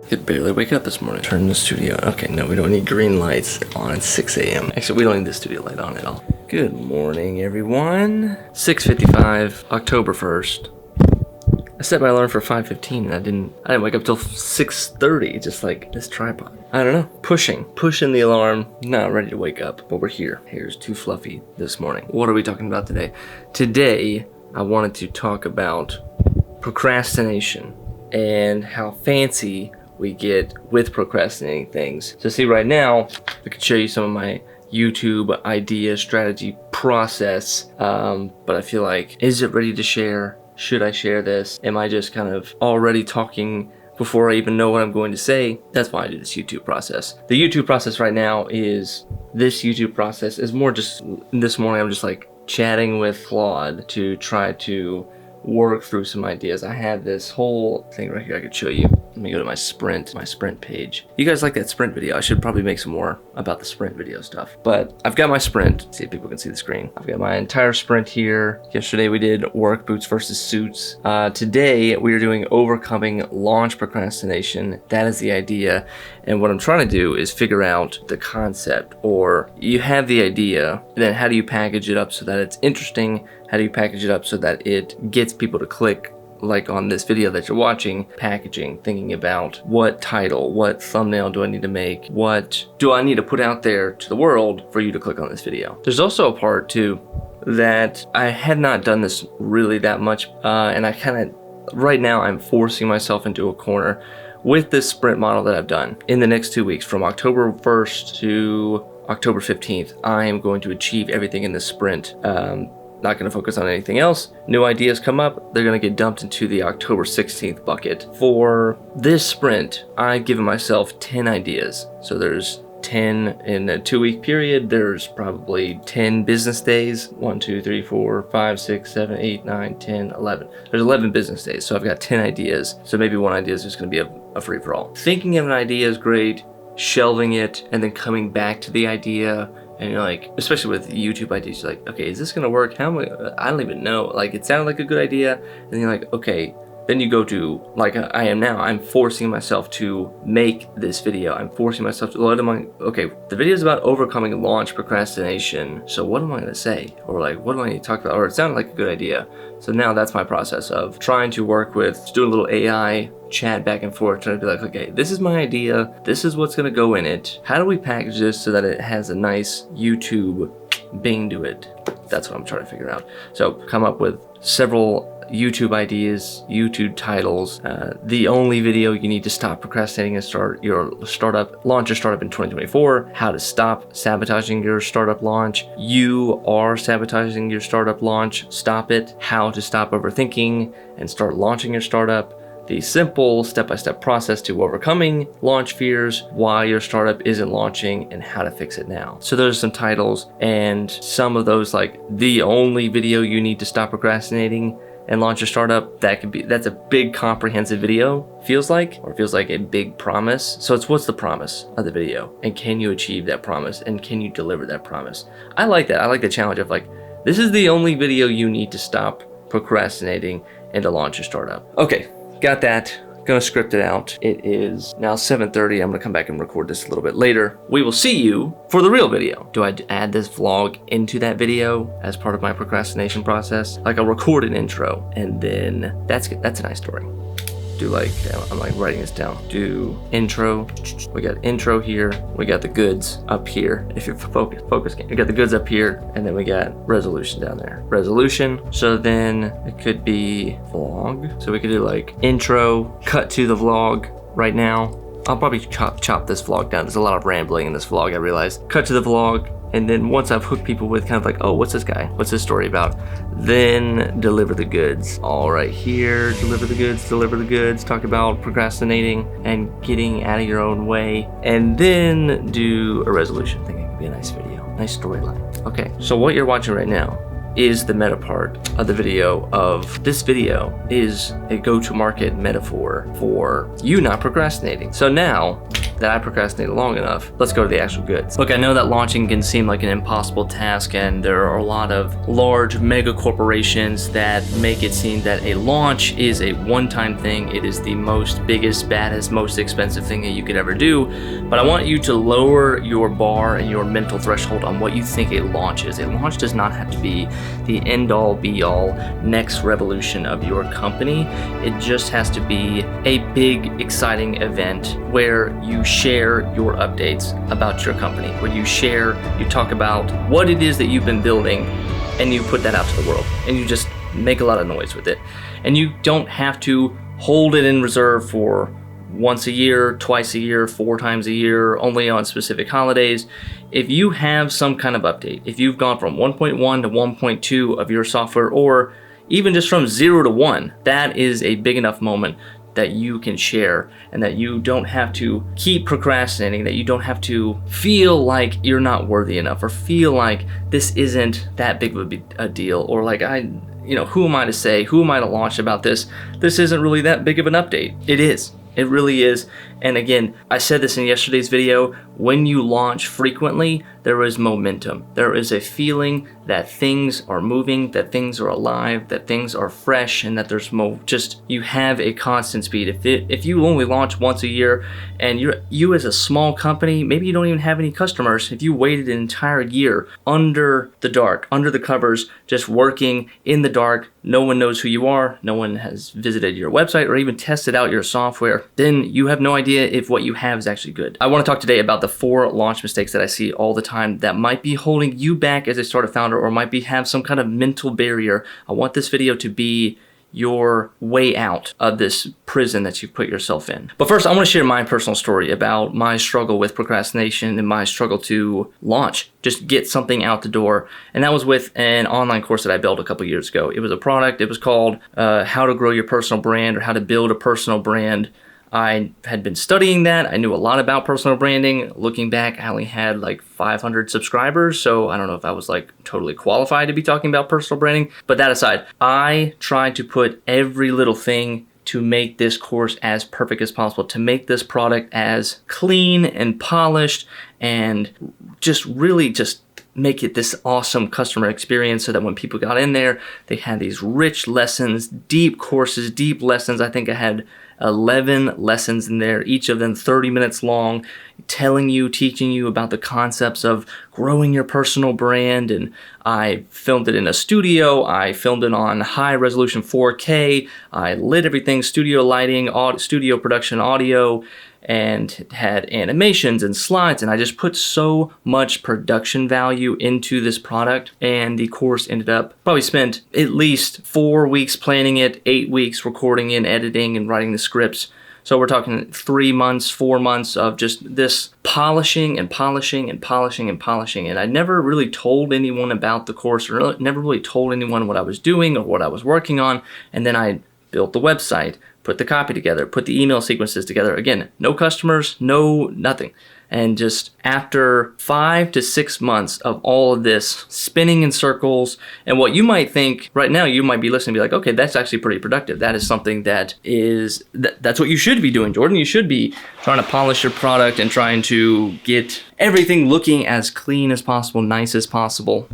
Could barely wake up this morning. Turn the studio. Okay, no, we don't need green lights on at 6 a.m. Actually, we don't need the studio light on at all. Good morning, everyone. 6:55, October 1st. I set my alarm for 5:15 and I didn't wake up till 6:30, just like this tripod. I don't know, pushing the alarm, not ready to wake up, but we're here. Hair's too fluffy this morning. What are we talking about today? Today, I wanted to talk about procrastination and how fancy we get with procrastinating things. So see, right now, I could show you some of my YouTube idea, strategy, process, but I feel like, is it ready to share? Should I share this? Am I just kind of already talking before I even know what I'm going to say? That's why I do this YouTube process. The YouTube process right now is, more just, this morning I'm just like chatting with Claude to try to work through some ideas. I have this whole thing right here I could show you. Let me go to my sprint page. You guys like that sprint video? I should probably make some more about the sprint video stuff. But I've got my sprint. See if people can see the screen. I've got my entire sprint here. Yesterday we did work boots versus suits. Today we are doing overcoming launch procrastination. That is the idea. And what I'm trying to do is figure out the concept, or you have the idea, then how do you package it up so that it's interesting? How do you package it up so that it gets people to click? Like on this video that you're watching, packaging, thinking about what title, what thumbnail do I need to make? What do I need to put out there to the world for you to click on this video? There's also a part too that I had not done this really that much, and I kind of, right now I'm forcing myself into a corner with this sprint model that I've done. In the next 2 weeks, from October 1st to October 15th, I am going to achieve everything in this sprint. Not going to focus on anything else. New ideas come up, they're going to get dumped into the October 16th bucket. For this sprint, I've given myself 10 ideas. So there's 10 in a 2-week period. There's probably 10 business days. 1, 2, 3, 4, 5, 6, 7, 8, 9, 10, 11. There's 11 business days. So I've got 10 ideas. So maybe one idea is just going to be a free-for-all. Thinking of an idea is great. Shelving it and then coming back to the idea. And you're like, especially with YouTube ideas, you're like, okay, is this gonna work? How am I don't even know. Like, it sounded like a good idea. And you're like, okay. Then you go to, like I am now, I'm forcing myself to make this video. I'm forcing myself to, okay, the video is about overcoming launch procrastination. So what am I gonna say? Or like, what do I need to talk about? Or it sounded like a good idea. So now that's my process of trying to work with, doing a little AI chat back and forth, trying to be like, okay, this is my idea. This is what's gonna go in it. How do we package this so that it has a nice YouTube bing to it? That's what I'm trying to figure out. So come up with several YouTube ideas, YouTube titles. The only video you need to stop procrastinating and launch your startup in 2024. How to stop sabotaging your startup launch. You are sabotaging your startup launch. Stop it. How to stop overthinking and start launching your startup. The simple step-by-step process to overcoming launch fears, why your startup isn't launching, and how to fix it now. So there's some titles, and some of those, like the only video you need to stop procrastinating and launch your startup, that's a big comprehensive video, feels like a big promise. So it's, what's the promise of the video? And can you achieve that promise? And can you deliver that promise? I like that. I like the challenge of like, this is the only video you need to stop procrastinating and to launch your startup. Okay, got that. Gonna script it out. It is now 7:30. I'm gonna come back and record this a little bit later. We will see you for the real video. Do I add this vlog into that video as part of my procrastination process? Like, I'll record an intro, and then that's a nice story. Do like, I'm like writing this down. Do intro. We got intro here. We got the goods up here. If you're focus, we got the goods up here, and then we got resolution down there. Resolution. So then it could be vlog. So we could do like intro, cut to the vlog right now. I'll probably chop this vlog down. There's a lot of rambling in this vlog, I realize. Cut to the vlog. And then once I've hooked people with kind of like, oh, what's this guy? What's this story about? Then deliver the goods. All right, here, deliver the goods, talk about procrastinating and getting out of your own way. And then do a resolution. I think it could be a nice video, nice storyline. Okay, so what you're watching right now is the meta part of the video. Of this video is a go-to-market metaphor for you not procrastinating. So now that I procrastinated long enough. Let's go to the actual goods. Look, I know that launching can seem like an impossible task, and there are a lot of large mega corporations that make it seem that a launch is a one-time thing. It is the most biggest, baddest, most expensive thing that you could ever do. But I want you to lower your bar and your mental threshold on what you think a launch is. A launch does not have to be the end-all, be-all, next revolution of your company. It just has to be a big, exciting event where you share your updates about your company, where you talk about what it is that you've been building, and you put that out to the world, and you just make a lot of noise with it. And you don't have to hold it in reserve for once a year, twice a year, 4 times a year, only on specific holidays. If you have some kind of update, if you've gone from 1.1 to 1.2 of your software, or even just from 0 to 1, that is a big enough moment that you can share, and that you don't have to keep procrastinating, that you don't have to feel like you're not worthy enough, or feel like this isn't that big of a deal, or like who am I to say, who am I to launch about this? This isn't really that big of an update. It is. It really is. And again, I said this in yesterday's video, when you launch frequently, there is momentum. There is a feeling that things are moving, that things are alive, that things are fresh, and that there's you have a constant speed. If you only launch once a year, and you as a small company, maybe you don't even have any customers, if you waited an entire year under the dark, under the covers, just working in the dark, no one knows who you are, no one has visited your website or even tested out your software, then you have no idea if what you have is actually good. I want to talk today about the 4 launch mistakes that I see all the time that might be holding you back as a startup founder, or might have some kind of mental barrier. I want this video to be your way out of this prison that you put yourself in. But first, I want to share my personal story about my struggle with procrastination and my struggle to launch, just get something out the door. And that was with an online course that I built a couple years ago. It was a product. It was called How to Grow Your Personal Brand, or How to Build a Personal Brand. I had been studying that. I knew a lot about personal branding. Looking back, I only had like 500 subscribers, so I don't know if I was like totally qualified to be talking about personal branding. But that aside, I tried to put every little thing to make this course as perfect as possible, to make this product as clean and polished, and just really just make it this awesome customer experience, so that when people got in there, they had these rich lessons, deep courses, deep lessons. I think I had 11 lessons in there, each of them 30 minutes long, teaching you about the concepts of growing your personal brand. And I filmed it in a studio. I filmed it on high resolution 4K. I lit everything, studio lighting, studio production audio, and had animations and slides, and I just put so much production value into this product. And the course ended up, probably spent at least 4 weeks planning it, 8 weeks recording and editing and writing the scripts. So we're talking 3 months, 4 months of just this polishing and polishing and polishing and polishing. And I never really told anyone about the course, or never really told anyone what I was doing or what I was working on. And then I built the website, put the copy together, put the email sequences together. Again, no customers, no nothing. And just after 5 to 6 months of all of this spinning in circles, and what you might think right now, you might be listening and be like, okay, that's actually pretty productive. That is something that is, that's what you should be doing, Jordan. You should be trying to polish your product and trying to get everything looking as clean as possible, nice as possible.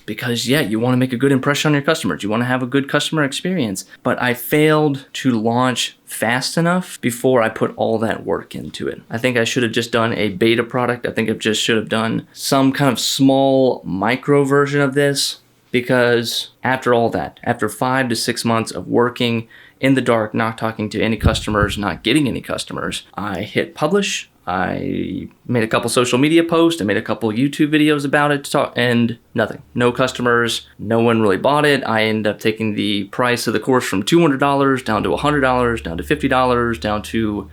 Because yeah, you want to make a good impression on your customers. You want to have a good customer experience. But I failed to launch fast enough before I put all that work into it. I think I should have just done a beta product. I think I just should have done some kind of small micro version of this, because after all that, after 5 to 6 months of working in the dark, not talking to any customers, not getting any customers, I hit publish. I made a couple social media posts, I made a couple YouTube videos about it, and nothing. No customers, no one really bought it. I ended up taking the price of the course from $200 down to $100, down to $50, down to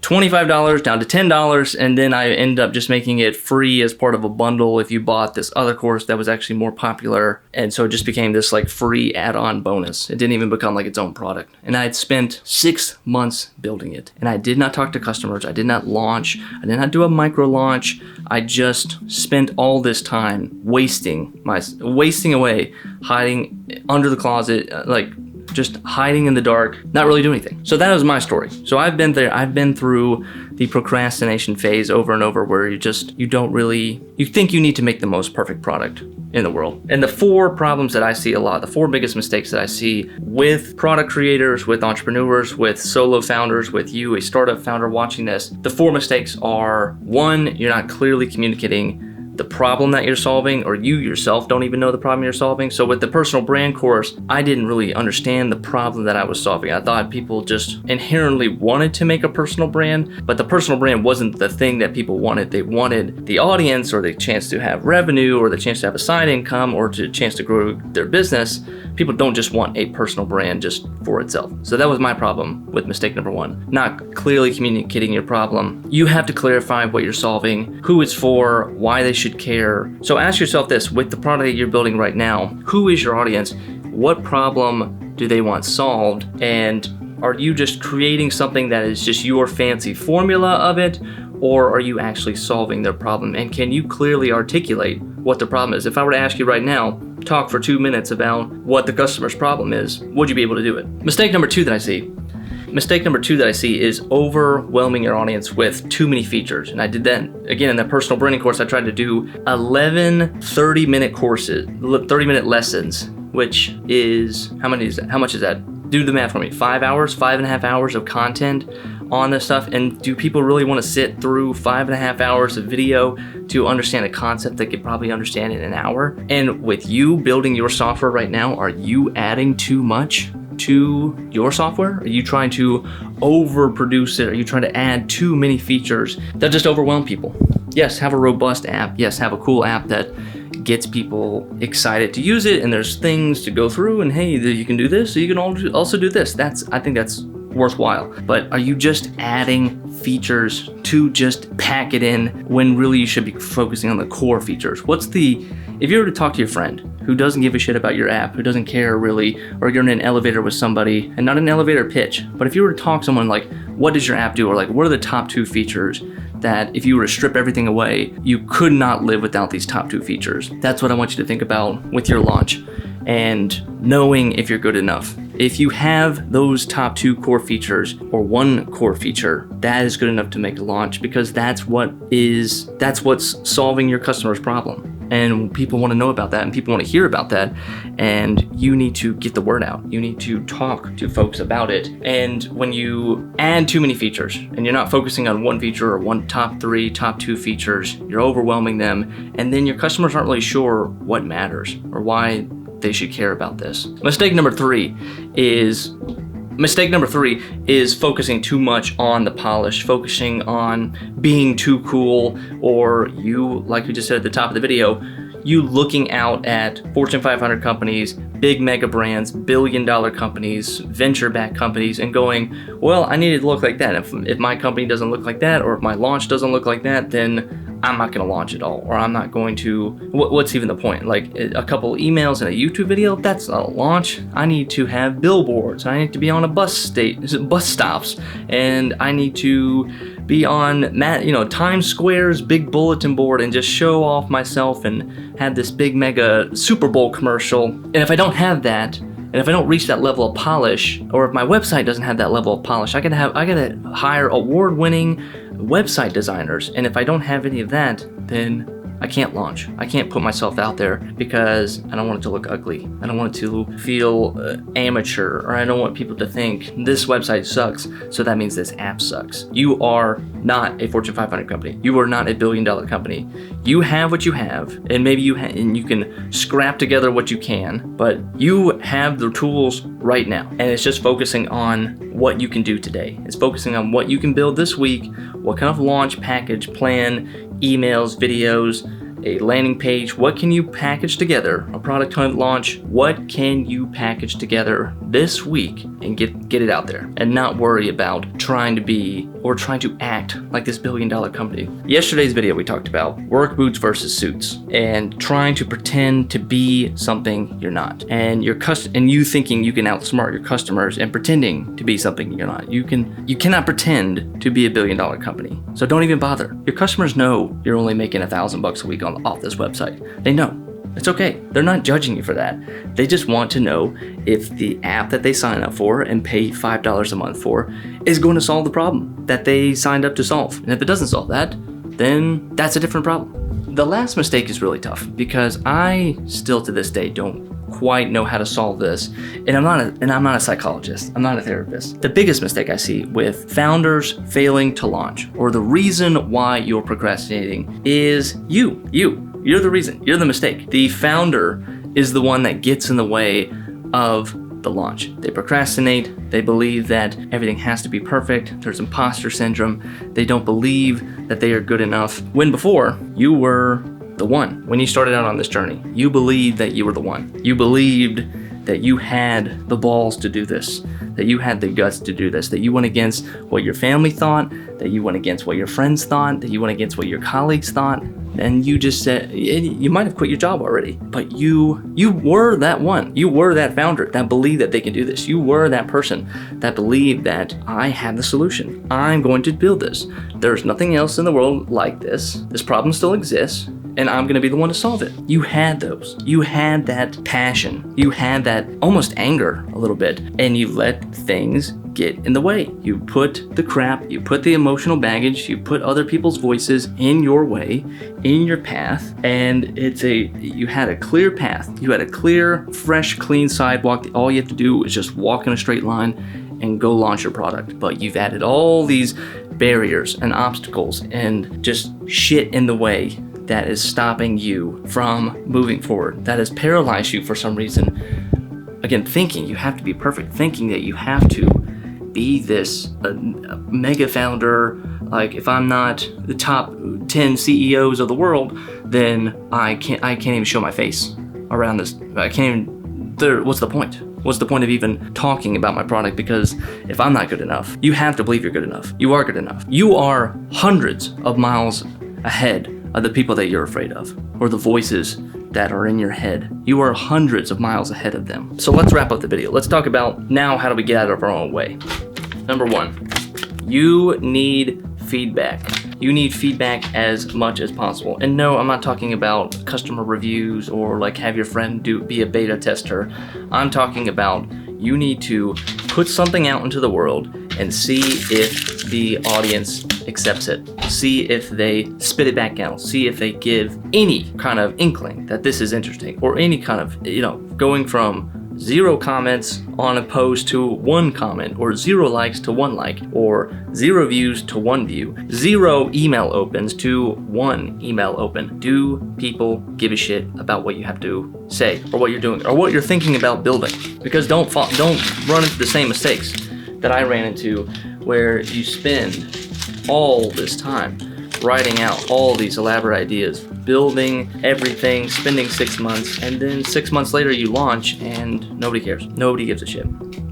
$25, down to $10, and then I ended up just making it free as part of a bundle if you bought this other course that was actually more popular. And so it just became this like free add-on bonus. It didn't even become like its own product. And I had spent 6 months building it. And I did not talk to customers. I did not launch. I did not do a micro launch. I just spent all this time wasting away, hiding under the closet, like just hiding in the dark, not really doing anything. So that was my story. So I've been there. I've been through the procrastination phase over and over where you think you need to make the most perfect product in the world. And the 4 problems that I see a lot, the 4 biggest mistakes that I see with product creators, with entrepreneurs, with solo founders, with you, a startup founder watching this, the 4 mistakes are: 1, you're not clearly communicating the problem that you're solving, or you yourself don't even know the problem you're solving. So with the personal brand course, I didn't really understand the problem that I was solving. I thought people just inherently wanted to make a personal brand, but the personal brand wasn't the thing that people wanted. They wanted the audience, or the chance to have revenue, or the chance to have a side income, or the chance to grow their business. People don't just want a personal brand just for itself. So that was my problem with mistake number 1, not clearly communicating your problem. You have to clarify what you're solving, who it's for, why they should care. So ask yourself this: with the product that you're building right now, who is your audience? What problem do they want solved? And are you just creating something that is just your fancy formula of it, or are you actually solving their problem? And can you clearly articulate what the problem is? If I were to ask you right now, talk for 2 minutes about what the customer's problem is, would you be able to do it? Mistake number two that I see is overwhelming your audience with too many features. And I did that again in the personal branding course. I tried to do 11 30-minute courses, 30-minute lessons, which is, how much is that? Do the math for me. 5.5 hours of content on this stuff. And do people really want to sit through 5.5 hours of video to understand a concept they could probably understand in an hour? And with you building your software right now, are you adding too much to your software? Are you trying to overproduce it? Are you trying to add too many features that just overwhelm people? Yes, have a robust app. Yes, have a cool app that gets people excited to use it, and there's things to go through, and hey, you can do this, so you can also do this. I think that's worthwhile. But are you just adding features to just pack it in when really you should be focusing on the core features? If you were to talk to your friend who doesn't give a shit about your app, who doesn't care really, or you're in an elevator with somebody, and not an elevator pitch, but if you were to talk to someone like, what does your app do? Or like, what are the top 2 features that if you were to strip everything away, you could not live without these top 2 features? That's what I want you to think about with your launch, and knowing if you're good enough. If you have those top 2 core features, or 1 core feature, that is good enough to make a launch, because that's what's solving your customer's problem. And people want to know about that, and people want to hear about that, and you need to get the word out. You need to talk to folks about it. And when you add too many features, and you're not focusing on 1 feature or 1 top 3, top 2 features, you're overwhelming them, and then your customers aren't really sure what matters or why they should care about this. Mistake number 3 is focusing too much on the polish, focusing on being too cool, or you, like we just said at the top of the video, you looking out at Fortune 500 companies, big mega brands, billion-dollar companies, venture-backed companies, and going, well, I need it to look like that. If my company doesn't look like that, or if my launch doesn't look like that, then I'm not going to launch at all, or I'm not going to, what's even the point? Like a couple emails and a YouTube video, that's not a launch. I need to have billboards. I need to be on a bus stops, and I need to be on Times Square's big bulletin board and just show off myself and have this big mega Super Bowl commercial. And if I don't have that, and if I don't reach that level of polish, or if my website doesn't have that level of polish, I gotta hire award-winning website designers. And if I don't have any of that, then I can't launch. I can't put myself out there because I don't want it to look ugly. I don't want it to feel amateur, or I don't want people to think this website sucks, so that means this app sucks. You are not a Fortune 500 company. You are not a billion-dollar company. You have what you have, and maybe you can scrap together what you can, but you have the tools right now, and it's just focusing on what you can do today. It's focusing on what you can build this week, what kind of launch package, plan, emails, videos, a landing page. What can you package together? A product hunt launch. What can you package together this week and get it out there, and not worry about trying to act like this billion-dollar company. Yesterday's video we talked about work boots versus suits, and trying to pretend to be something you're not, and you thinking you can outsmart your customers and pretending to be something you're not. You cannot pretend to be a billion-dollar company. So don't even bother. Your customers know you're only making $1,000 a week off this website. They know. It's okay. They're not judging you for that. They just want to know if the app that they sign up for and pay $5 a month for is going to solve the problem that they signed up to solve. And if it doesn't solve that, then that's a different problem. The last mistake is really tough because I still to this day don't quite know how to solve this, and I'm not a psychologist. I'm not a therapist. The biggest mistake I see with founders failing to launch, or the reason why you're procrastinating, is you're the reason. You're the mistake. The founder is the one that gets in the way of the launch. They procrastinate. They believe that everything has to be perfect. There's imposter syndrome. They don't believe that they are good enough. When before, you were the one. When you started out on this journey, you believed that you were the one. You believed that you had the balls to do this, that you had the guts to do this, that you went against what your family thought, that you went against what your friends thought, that you went against what your colleagues thought, and you just said, you might have quit your job already, but you were that one. You were that founder that believed that they can do this. You were that person that believed that I have the solution. I'm going to build this. There's nothing else in the world like this. This problem still exists, and I'm going to be the one to solve it. You had those. You had that passion. You had that almost anger a little bit, and you let things get in the way. You put the crap, you put the emotional baggage, you put other people's voices in your way, in your path, and you had a clear path. You had a clear, fresh, clean sidewalk. All you have to do is just walk in a straight line and go launch your product. But you've added all these barriers and obstacles and just shit in the way that is stopping you from moving forward, that has paralyzed you for some reason. Again, thinking you have to be perfect, thinking that you have to be this mega founder. Like, if I'm not the top 10 CEOs of the world, then I can't even show my face around this. I can't even, what's the point? What's the point of even talking about my product? Because if I'm not good enough, you have to believe you're good enough. You are good enough. You are hundreds of miles ahead of the people that you're afraid of, or the voices that are in your head. You are hundreds of miles ahead of them. So let's wrap up the video. Let's talk about now, how do we get out of our own way? Number one, you need feedback. You need feedback as much as possible. And no, I'm not talking about customer reviews or like have your friend be a beta tester. I'm talking about you need to put something out into the world and see if the audience accepts it. See if they spit it back out. See if they give any kind of inkling that this is interesting, or any kind of, going from 0 comments on a post to 1 comment, or 0 likes to 1 like, or 0 views to 1 view, 0 email opens to 1 email open. Do people give a shit about what you have to say, or what you're doing, or what you're thinking about building? Because don't run into the same mistakes that I ran into, where you spend all this time writing out all these elaborate ideas, building everything, spending 6 months, and then 6 months later you launch and nobody cares. Nobody gives a shit.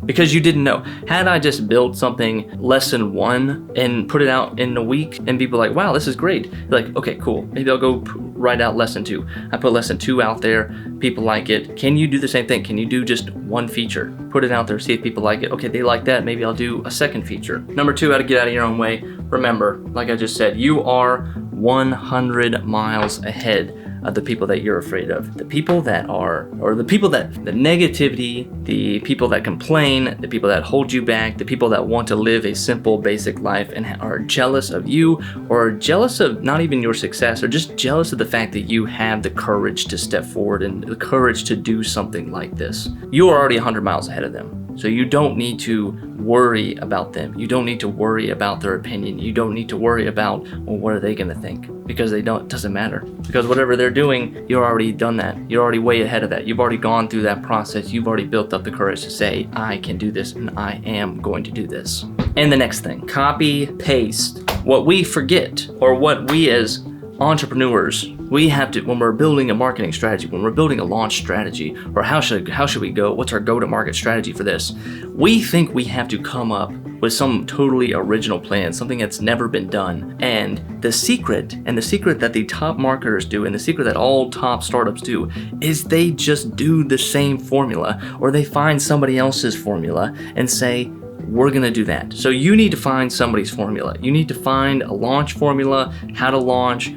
Because you didn't know. Had I just built something lesson 1 and put it out in a week, and people are like, wow, this is great. You're like, okay, cool. Maybe I'll go write out lesson 2. I put lesson 2 out there. People like it. Can you do the same thing? Can you do just 1 feature? Put it out there, see if people like it. Okay, they like that. Maybe I'll do a 2nd feature. Number 2, how to get out of your own way. Remember, like I just said, you are 100 miles ahead of the people that you're afraid of. The people that the negativity, the people that complain, the people that hold you back, the people that want to live a simple, basic life and are jealous of you, or jealous of not even your success, or just jealous of the fact that you have the courage to step forward and the courage to do something like this. You are already 100 miles ahead of them. So you don't need to worry about them. You don't need to worry about their opinion. You don't need to worry about, well, what are they gonna think? Because it doesn't matter. Because whatever they're doing, you've already done that. You're already way ahead of that. You've already gone through that process. You've already built up the courage to say, I can do this and I am going to do this. And the next thing, copy, paste. What we forget, or what we as entrepreneurs, we have to, when we're building a marketing strategy, when we're building a launch strategy, or how should we go, what's our go-to-market strategy for this, we think we have to come up with some totally original plan, something that's never been done. And the secret that the top marketers do, and the secret that all top startups do, is they just do the same formula, or they find somebody else's formula and say, we're gonna do that. So you need to find somebody's formula. You need to find a launch formula, how to launch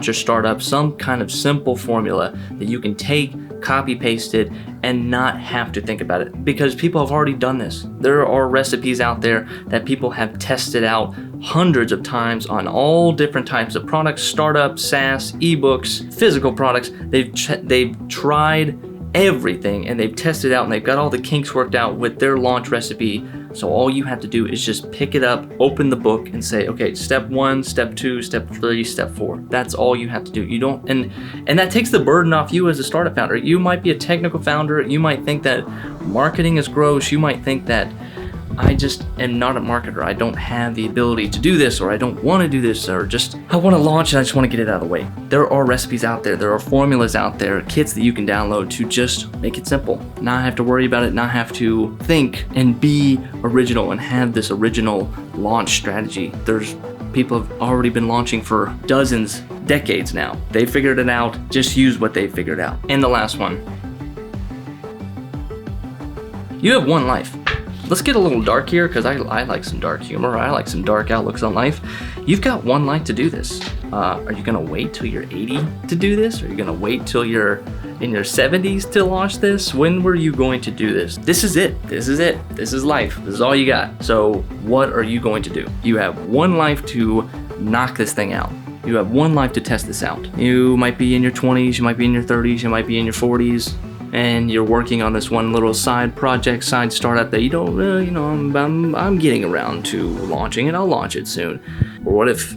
your startup, some kind of simple formula that you can take, copy paste it, and not have to think about it, because people have already done this. There are recipes out there that people have tested out hundreds of times on all different types of products, startups, SaaS, ebooks, physical products. They've tried everything and they've tested out and they've got all the kinks worked out with their launch recipe. So all you have to do is just pick it up, open the book, and say, okay, step 1, step 2, step 3, step 4. That's all you have to do. You don't, and that takes the burden off you as a startup founder. You might be a technical founder. You might think that marketing is gross. You might think that I just am not a marketer. I don't have the ability to do this, or I don't want to do this, or just I want to launch and I just want to get it out of the way. There are recipes out there. There are formulas out there, kits that you can download to just make it simple. Not have to worry about it, not have to think and be original and have this original launch strategy. There's people have already been launching for dozens, decades now. They figured it out. Just use what they figured out. And the last one. You have one life. Let's get a little dark here, because I like some dark humor. I like some dark outlooks on life. You've got one life to do this. Are you gonna wait till you're 80 to do this? Are you gonna wait till you're in your 70s to launch this? When were you going to do this? This is it. This is it. This is life. This is all you got. So what are you going to do? You have one life to knock this thing out. You have one life to test this out. You might be in your 20s, you might be in your 30s, you might be in your 40s. And you're working on this one little side project, side startup that you don't, I'm getting around to launching it. I'll launch it soon. Or what if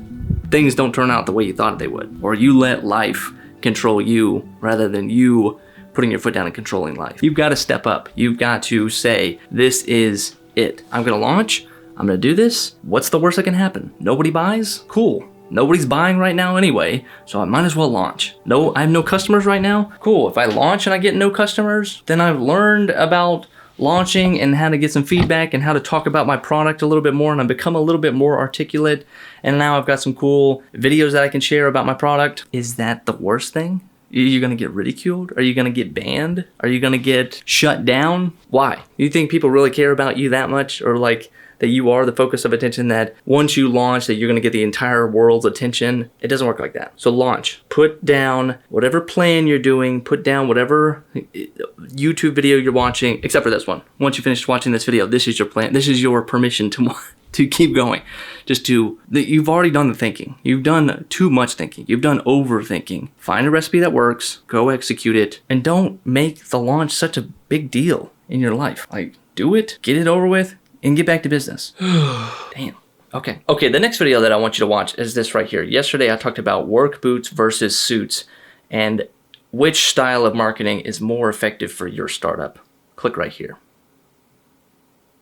things don't turn out the way you thought they would? Or you let life control you rather than you putting your foot down and controlling life. You've got to step up. You've got to say, this is it. I'm going to launch. I'm going to do this. What's the worst that can happen? Nobody buys? Cool. Nobody's buying right now anyway, so I might as well launch. No, I have no customers right now? Cool, if I launch and I get no customers, then I've learned about launching and how to get some feedback and how to talk about my product a little bit more, and I've become a little bit more articulate, and now I've got some cool videos that I can share about my product. Is that the worst thing? You're gonna get ridiculed? Are you gonna get banned? Are you gonna get shut down? Why? You think people really care about you that much? Or like, that you are the focus of attention, that once you launch that you're gonna get the entire world's attention? It doesn't work like that. So launch, put down whatever plan you're doing, put down whatever YouTube video you're watching, except for this one. Once you finish watching this video, this is your plan. This is your permission to keep going. You've already done the thinking. You've done too much thinking. You've done overthinking. Find a recipe that works, go execute it, and don't make the launch such a big deal in your life. Like, do it, get it over with, and get back to business. Damn. Okay, the next video that I want you to watch is this right here. Yesterday I talked about work boots versus suits and which style of marketing is more effective for your startup. Click right here.